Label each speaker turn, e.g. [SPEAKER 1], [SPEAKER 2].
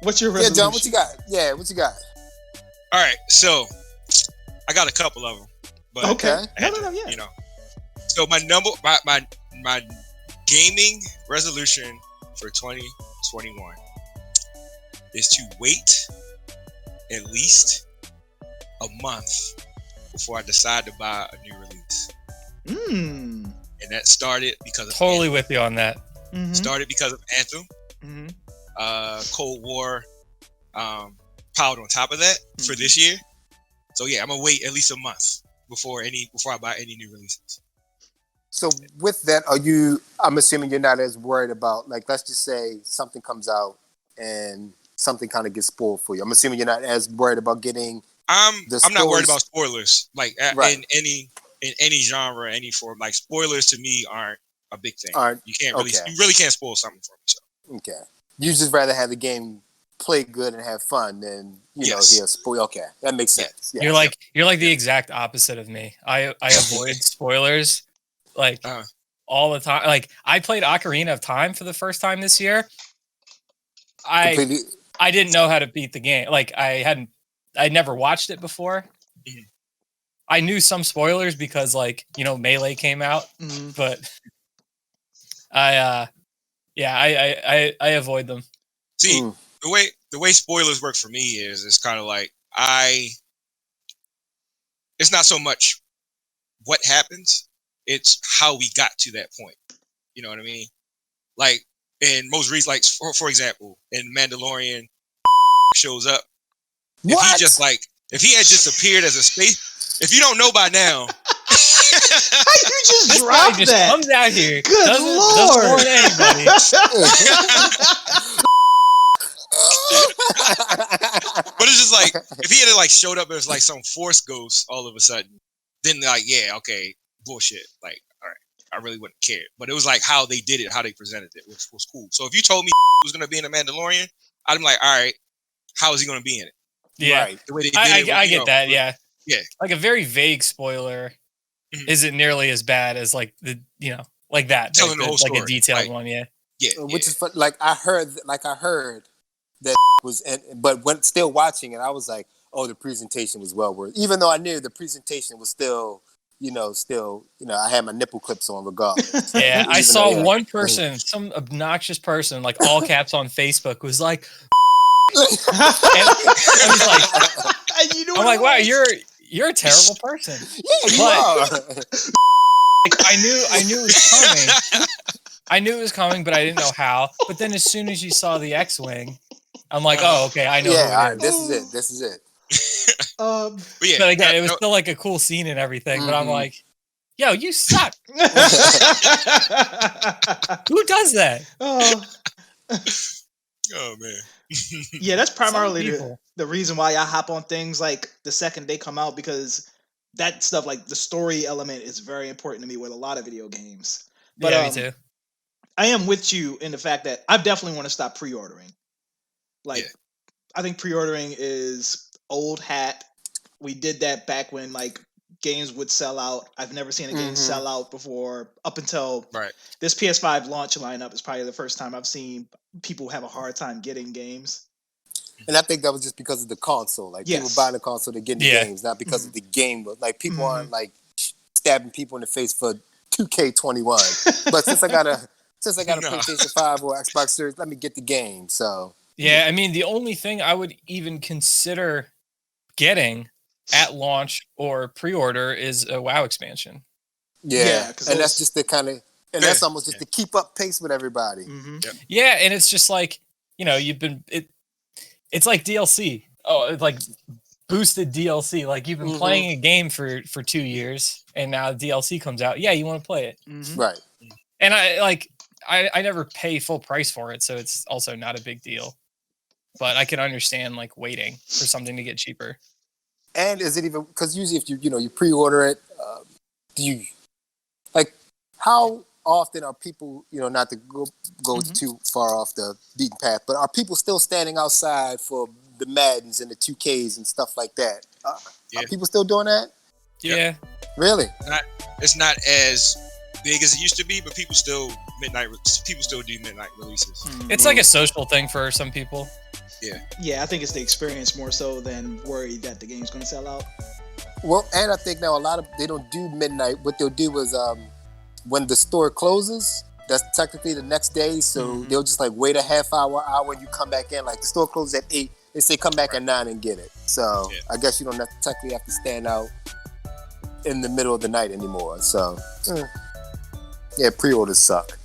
[SPEAKER 1] What's your
[SPEAKER 2] Yeah,
[SPEAKER 1] resolution?
[SPEAKER 2] John, what you got? Yeah, what you got?
[SPEAKER 3] All right, so I got a couple of them. But
[SPEAKER 1] Okay.
[SPEAKER 3] I had
[SPEAKER 1] No,
[SPEAKER 3] to,
[SPEAKER 1] yeah.
[SPEAKER 3] You know. So my gaming resolution for 2021 is to wait at least a month before I decide to buy a new release. And that started because of
[SPEAKER 4] Totally
[SPEAKER 3] Anthem.
[SPEAKER 4] with you on that.
[SPEAKER 1] Mm-hmm.
[SPEAKER 3] Started because of Anthem.
[SPEAKER 1] Mm-hmm.
[SPEAKER 3] Cold War piled on top of that for this year. So yeah, I'm gonna wait at least a month before I buy any new releases.
[SPEAKER 2] So with that, I'm assuming you're not as worried about, like, let's just say something comes out and something kind of gets spoiled for you. I'm assuming you're not as worried about getting
[SPEAKER 3] I'm not worried
[SPEAKER 2] spoilers.
[SPEAKER 3] about spoilers. Like
[SPEAKER 2] Right.
[SPEAKER 3] in any genre, any form. Like spoilers to me aren't a big thing. You really can't spoil something for me. So.
[SPEAKER 2] Okay. You just rather have the game play good and have fun than hear spoil. Okay, that makes sense. Yeah.
[SPEAKER 4] You're like the exact opposite of me. I avoid spoilers like all the time. Like I played Ocarina of Time for the first time this year. I didn't know how to beat the game. Like I'd never watched it before. Mm-hmm. I knew some spoilers because Melee came out, but I avoid them.
[SPEAKER 3] See, the way spoilers work for me is it's kind of like it's not so much what happens, it's how we got to that point. You know what I mean? Like in most recent, like for example, in Mandalorian shows up.
[SPEAKER 2] What?
[SPEAKER 3] If he had just appeared as a space, if you don't know by now.
[SPEAKER 1] How you just dropped that?
[SPEAKER 4] Comes out here.
[SPEAKER 1] Good Lord.
[SPEAKER 4] Doesn't warn anybody.
[SPEAKER 3] But it's just like if he had showed up as some Force ghost all of a sudden, then okay, bullshit. Like, all right, I really wouldn't care. But it was like how they did it, how they presented it was cool. So if you told me was gonna be in a Mandalorian, I'd be like, all right, how is he gonna be in it?
[SPEAKER 4] Yeah,
[SPEAKER 3] right. The way they did
[SPEAKER 4] I get that. Yeah,
[SPEAKER 3] yeah.
[SPEAKER 4] Like a very vague spoiler isn't nearly as bad as like that.
[SPEAKER 3] Telling the whole story,
[SPEAKER 4] like a detailed one. Yeah.
[SPEAKER 2] Which is fun. Like I heard that was, but when still watching it, I was like, oh, the presentation was well worth. Even though I knew the presentation was still, I had my nipple clips on regardless.
[SPEAKER 4] Yeah, I saw one person, some obnoxious person, like all caps on Facebook, was like, and I was like, I'm like, wow, you're a terrible person.
[SPEAKER 2] Yeah, you are.
[SPEAKER 4] I knew it was coming. I knew it was coming, but I didn't know how. But then as soon as you saw the X-Wing, I'm like, oh, okay, I know.
[SPEAKER 2] Yeah,
[SPEAKER 4] who it is.
[SPEAKER 2] this is it.
[SPEAKER 4] But again, it was still like a cool scene and everything. But I'm like, yo, you suck. Who does that?
[SPEAKER 3] Oh man.
[SPEAKER 1] Yeah, that's primarily the reason why I hop on things like the second they come out, because that stuff, like the story element, is very important to me with a lot of video games. But
[SPEAKER 4] yeah, me too.
[SPEAKER 1] I am with you in the fact that I definitely want to stop pre-ordering. I think pre-ordering is old hat. We did that back when games would sell out. I've never seen a game sell out before. Up until this PS5 launch lineup is probably the first time I've seen people have a hard time getting games.
[SPEAKER 2] And I think that was just because of the console. Like people buying the console to get the games, not because of the game. But people aren't stabbing people in the face for 2K21. But since I got a PlayStation 5 or Xbox Series, let me get the game. So
[SPEAKER 4] yeah, I mean, the only thing I would even consider getting at launch or pre-order is a WoW expansion.
[SPEAKER 2] Yeah, and that's just the kind of, and that's almost just to keep up pace with everybody.
[SPEAKER 4] Yeah, and it's just like, it's like DLC. Oh, it's like boosted DLC. Like you've been playing a game for 2 years, and now DLC comes out. Yeah, you want to play it,
[SPEAKER 2] right?
[SPEAKER 4] And I never pay full price for it, so it's also not a big deal. But I can understand waiting for something to get cheaper.
[SPEAKER 2] And is it even, because usually if you pre-order it, do you how often are people, not to go too far off the beaten path, but are people still standing outside for the Maddens and the 2Ks and stuff like that? Are people still doing that?
[SPEAKER 4] Yeah.
[SPEAKER 2] Really?
[SPEAKER 3] It's not as big as it used to be, but people still do midnight releases.
[SPEAKER 4] It's like a social thing for some people.
[SPEAKER 1] Yeah, I think it's the experience more so than worry that the game's going to sell out.
[SPEAKER 2] Well, and I think now they don't do midnight. What they'll do is when the store closes, that's technically the next day. So they'll just like wait a half hour, and you come back in. Like the store closes at 8, they say come back at 9 and get it. So I guess you don't technically have to stand out in the middle of the night anymore. So yeah, pre-orders suck.